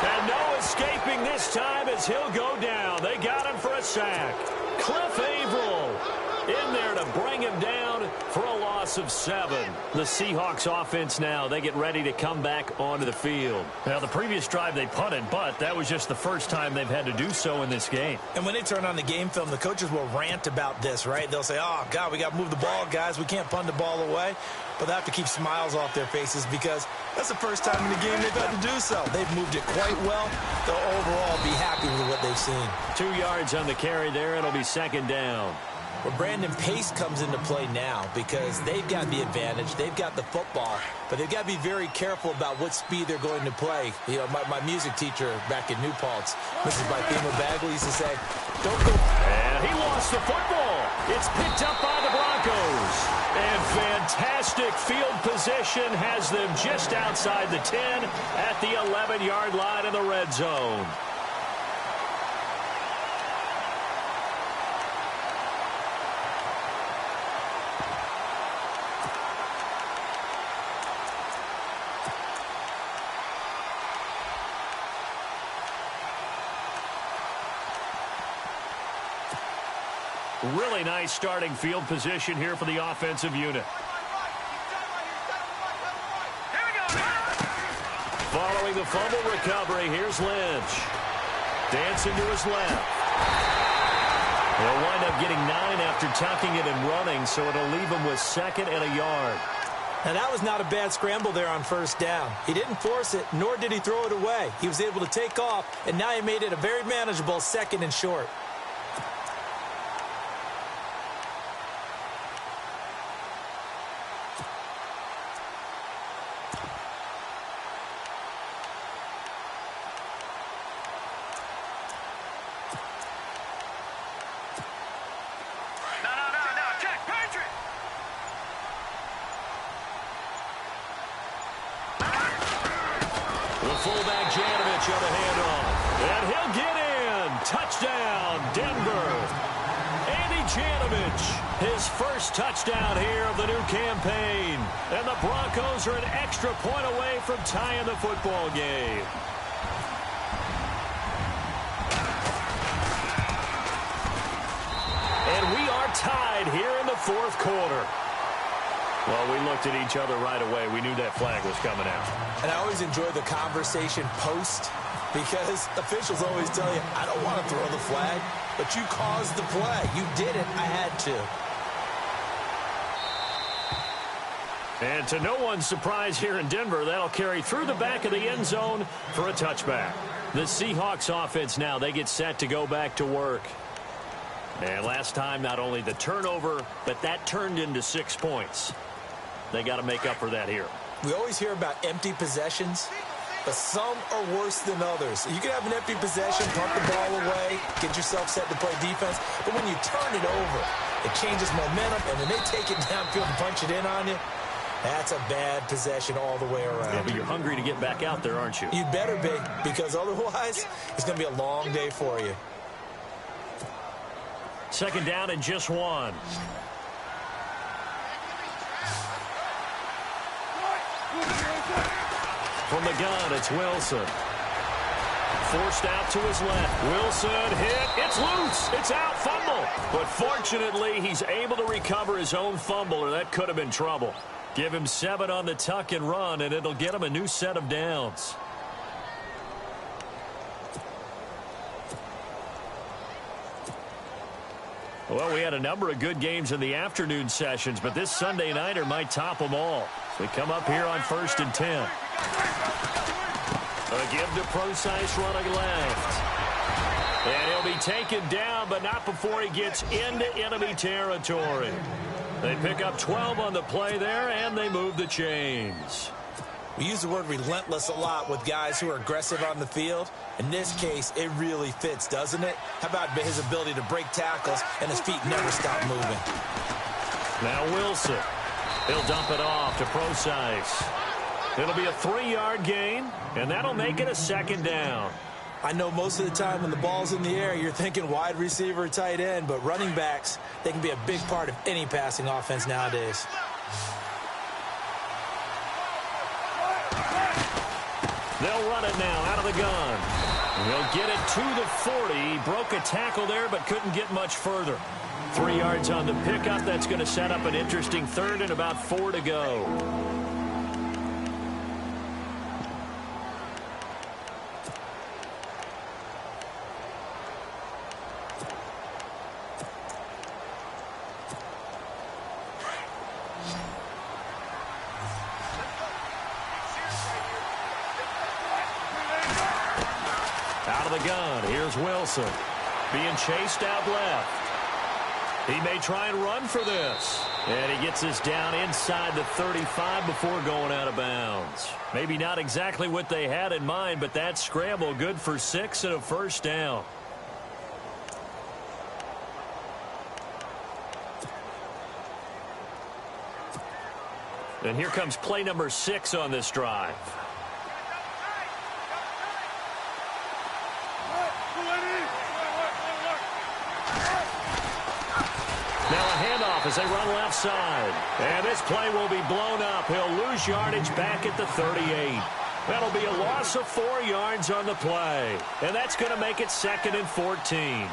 And no escaping this time as he'll go down. They got him for a sack. Cliff Averill in there to bring him down for a loss of 7. The Seahawks offense now, they get ready to come back onto the field. Now, the previous drive they punted, but that was just the first time they've had to do so in this game. And when they turn on the game film, the coaches will rant about this, right? They'll say, oh, God, we got to move the ball, guys. We can't punt the ball away. But they have to keep smiles off their faces because that's the first time in the game they've had to do so. They've moved it quite well. They'll overall be happy with what they've seen. 2 yards on the carry there. It'll be second down. Well, Brandon, pace comes into play now because they've got the advantage. They've got the football, but they've got to be very careful about what speed they're going to play. You know, my music teacher back in New Paltz, Mrs. Bythema Bagley, used to say, don't go. And he lost the football. It's picked up by the Broncos. And fantastic field position has them just outside the 10 at the 11-yard line in the red zone. Really nice starting field position here for the offensive unit. Following the fumble recovery, here's Lynch. Dancing to his left. They'll wind up getting 9 after tucking it and running, so it'll leave him with 2nd and a yard. Now, that was not a bad scramble there on 1st down. He didn't force it, nor did he throw it away. He was able to take off, and now he made it a very manageable 2nd and short. Fullback Janovich on the handoff. And he'll get in. Touchdown, Denver. Andy Janovich, his first touchdown here of the new campaign. And the Broncos are an extra point away from tying the football game. And we are tied here in the 4th quarter. Well, we looked at each other right away. We knew that flag was coming out. And I always enjoy the conversation post because officials always tell you, I don't want to throw the flag, but you caused the play. You did it. I had to. And to no one's surprise here in Denver, that'll carry through the back of the end zone for a touchback. The Seahawks offense now, they get set to go back to work. And last time, not only the turnover, but that turned into 6 points. They got to make up for that here. We always hear about empty possessions, but some are worse than others. You can have an empty possession, pump the ball away, get yourself set to play defense, but when you turn it over, it changes momentum, and then they take it downfield and punch it in on you. That's a bad possession all the way around. Yeah, but you're hungry to get back out there, aren't you? You'd better be, because otherwise, it's going to be a long day for you. 2nd down and just 1. From the gun, it's Wilson. Forced out to his left. Wilson hit. It's loose. It's out. Fumble. But fortunately, he's able to recover his own fumble, or that could have been trouble. Give him 7 on the tuck and run, and it'll get him a new set of downs. Well, we had a number of good games in the afternoon sessions, but this Sunday nighter might top them all. So we come up here on 1st and 10. A give to Procise running left. And he'll be taken down, but not before he gets into enemy territory. They pick up 12 on the play there, and they move the chains. We use the word relentless a lot with guys who are aggressive on the field. In this case, it really fits, doesn't it? How about his ability to break tackles and his feet never stop moving? Now Wilson. He'll dump it off to Procise. It'll be a 3-yard gain, and that'll make it a 2nd down. I know most of the time when the ball's in the air, you're thinking wide receiver, tight end, but running backs, they can be a big part of any passing offense nowadays. They'll run it now out of the gun. He'll get it to the 40. He broke a tackle there, but couldn't get much further. 3 yards on the pickup. That's going to set up an interesting 3rd and about 4 to go. Out of the gun, here's Wilson. Being chased out left. He may try and run for this. And he gets this down inside the 35 before going out of bounds. Maybe not exactly what they had in mind, but that scramble good for 6 and a 1st down. And here comes play number 6 on this drive. Now a handoff as they run left side. And this play will be blown up. He'll lose yardage back at the 38. That'll be a loss of 4 yards on the play. And that's going to make it 2nd and 14.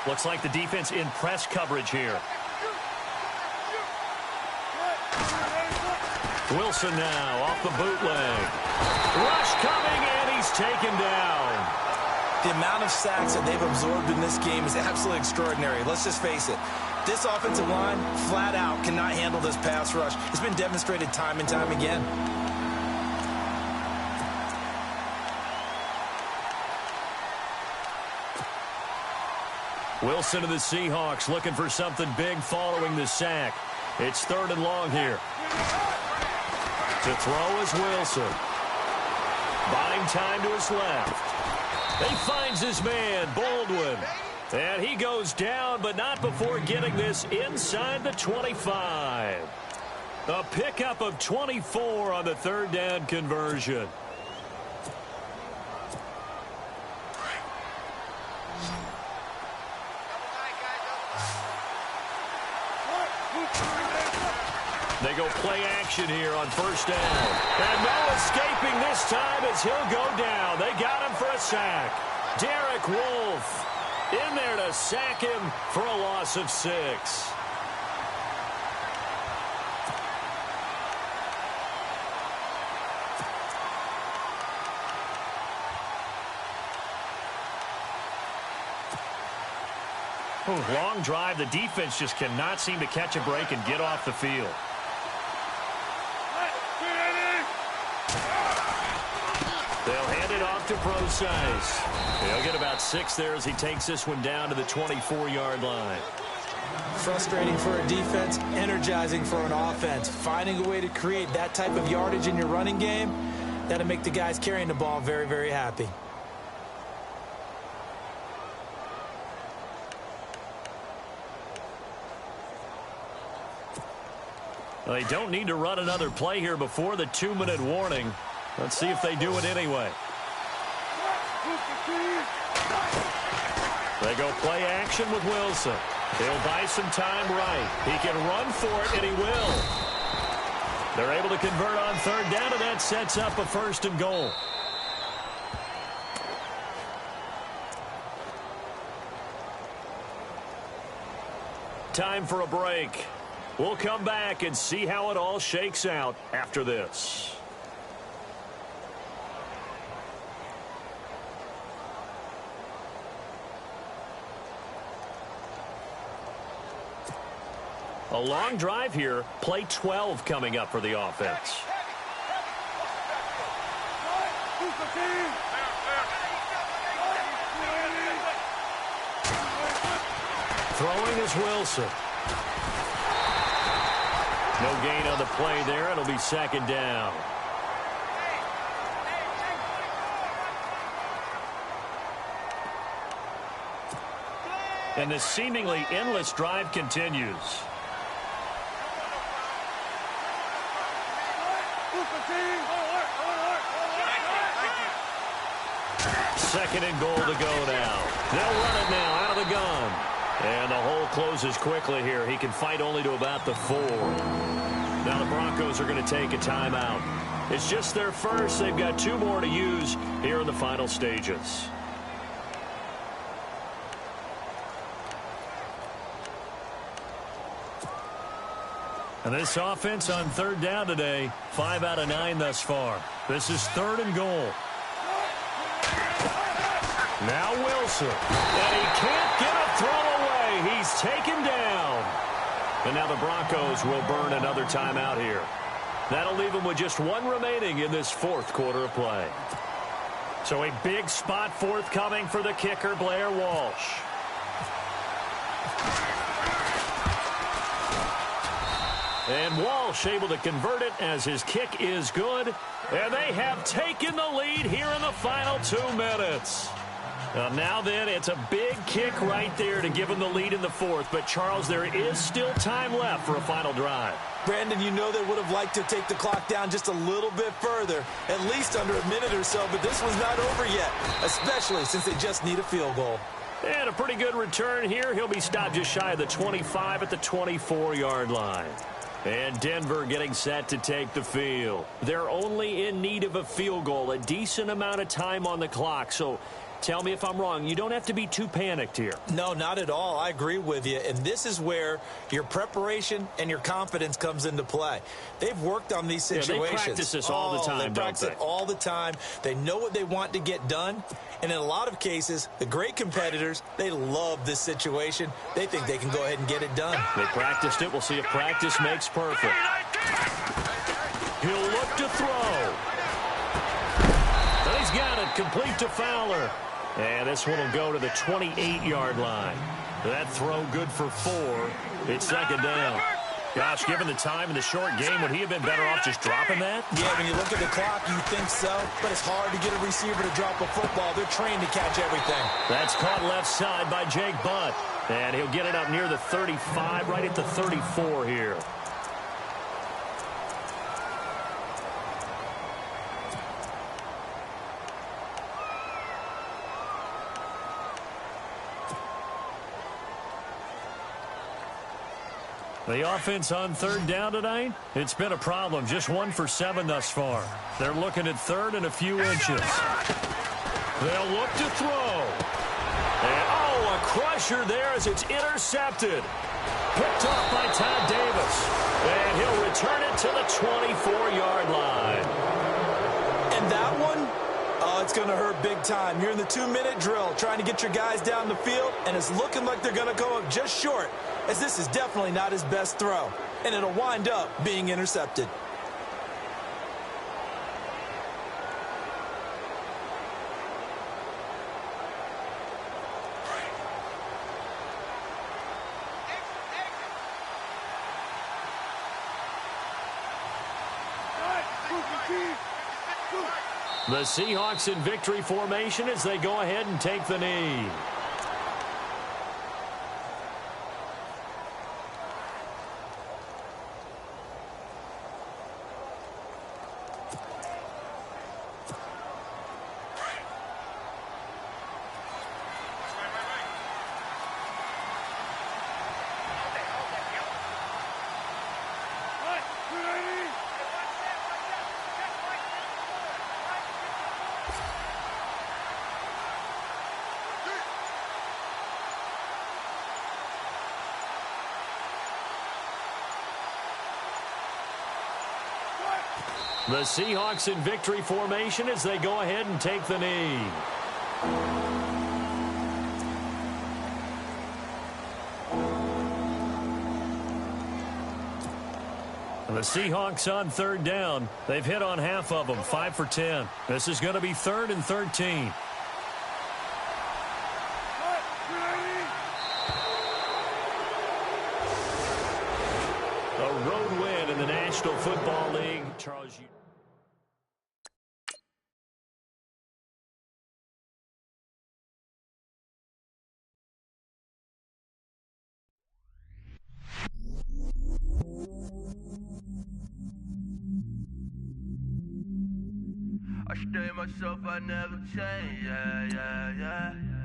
Looks like the defense in press coverage here. Wilson now off the bootleg. Rush coming, and he's taken down. The amount of sacks that they've absorbed in this game is absolutely extraordinary. Let's just face it. This offensive line, flat out, cannot handle this pass rush. It's been demonstrated time and time again. Wilson of the Seahawks looking for something big following the sack. It's 3rd and long here. To throw is Wilson. Buying time to his left. He finds his man, Baldwin. And he goes down, but not before getting this inside the 25. A pickup of 24 on the 3rd down conversion. They go play action here on 1st down. And no escaping this time as he'll go down. They got him for a sack. Derek Wolfe in there to sack him for a loss of 6. Long drive. The defense just cannot seem to catch a break and get off the field. They'll hand it off to Procise. He'll get about 6 there as he takes this one down to the 24-yard line. Frustrating for a defense, energizing for an offense. Finding a way to create that type of yardage in your running game, that'll make the guys carrying the ball very, very happy. Well, they don't need to run another play here before the 2-minute warning. Let's see if they do it anyway. They go play action with Wilson. He'll buy some time right. He can run for it, and he will. They're able to convert on 3rd down, and that sets up a 1st and goal. Time for a break. We'll come back and see how it all shakes out after this. A long drive here. Play 12 coming up for the offense. Throwing is Wilson. No gain on the play there. It'll be 2nd down. And the seemingly endless drive continues. 2nd and goal to go now. They'll run it now out of the gun. And the hole closes quickly here. He can fight only to about the 4. Now the Broncos are going to take a timeout. It's just their first. They've got 2 more to use here in the final stages. And this offense on 3rd down today, 5 out of 9 thus far. This is 3rd and goal. Now Wilson. And he can't get a throw away. He's taken down. And now the Broncos will burn another timeout here. That'll leave them with just 1 remaining in this 4th quarter of play. So a big spot forthcoming for the kicker, Blair Walsh. And Walsh able to convert it as his kick is good. And they have taken the lead here in the final 2 minutes. Now then, it's a big kick right there to give them the lead in the 4th. But, Charles, there is still time left for a final drive. Brandon, you know they would have liked to take the clock down just a little bit further, at least under a minute or so. But this one's not over yet, especially since they just need a field goal. And a pretty good return here. He'll be stopped just shy of the 25 at the 24-yard line. And Denver getting set to take the field. They're only in need of a field goal, a decent amount of time on the clock. So Tell me if I'm wrong. You don't have to be too panicked here. No, not at all. I agree with you. And this is where your preparation and your confidence comes into play. They've worked on these situations. Yeah, they practice this all the time, They practice it all the time. They know what they want to get done. And in a lot of cases, the great competitors, they love this situation. They think they can go ahead and get it done. They practiced it. We'll see if practice makes perfect. He'll look to throw. And he's got it, complete to Fowler. And this one will go to the 28-yard line. That throw good for 4. It's second down. Gosh, given the time in the short game, would he have been better off just dropping that? Yeah, when you look at the clock, you think so. But it's hard to get a receiver to drop a football. They're trained to catch everything. That's caught left side by Jake Butt. And he'll get it up near the 35, right at the 34 here. The offense on third down tonight, it's been a problem. Just 1 for 7 thus far. They're looking at third and a few inches. They'll look to throw. And, a crusher there as it's intercepted. Picked off by Todd Davis. And he'll return it to the 24-yard line. And that one, it's going to hurt big time. You're in the 2-minute drill trying to get your guys down the field, and it's looking like they're going to go up just short, as this is definitely not his best throw, and it'll wind up being intercepted. The Seahawks in victory formation as they go ahead and take the knee. The Seahawks in victory formation as they go ahead and take the knee. The Seahawks on third down. They've hit on half of them, 5 for 10. This is going to be 3rd and 13. A road win in the National Football League. Charles, I stay myself, I never change, yeah, yeah, yeah.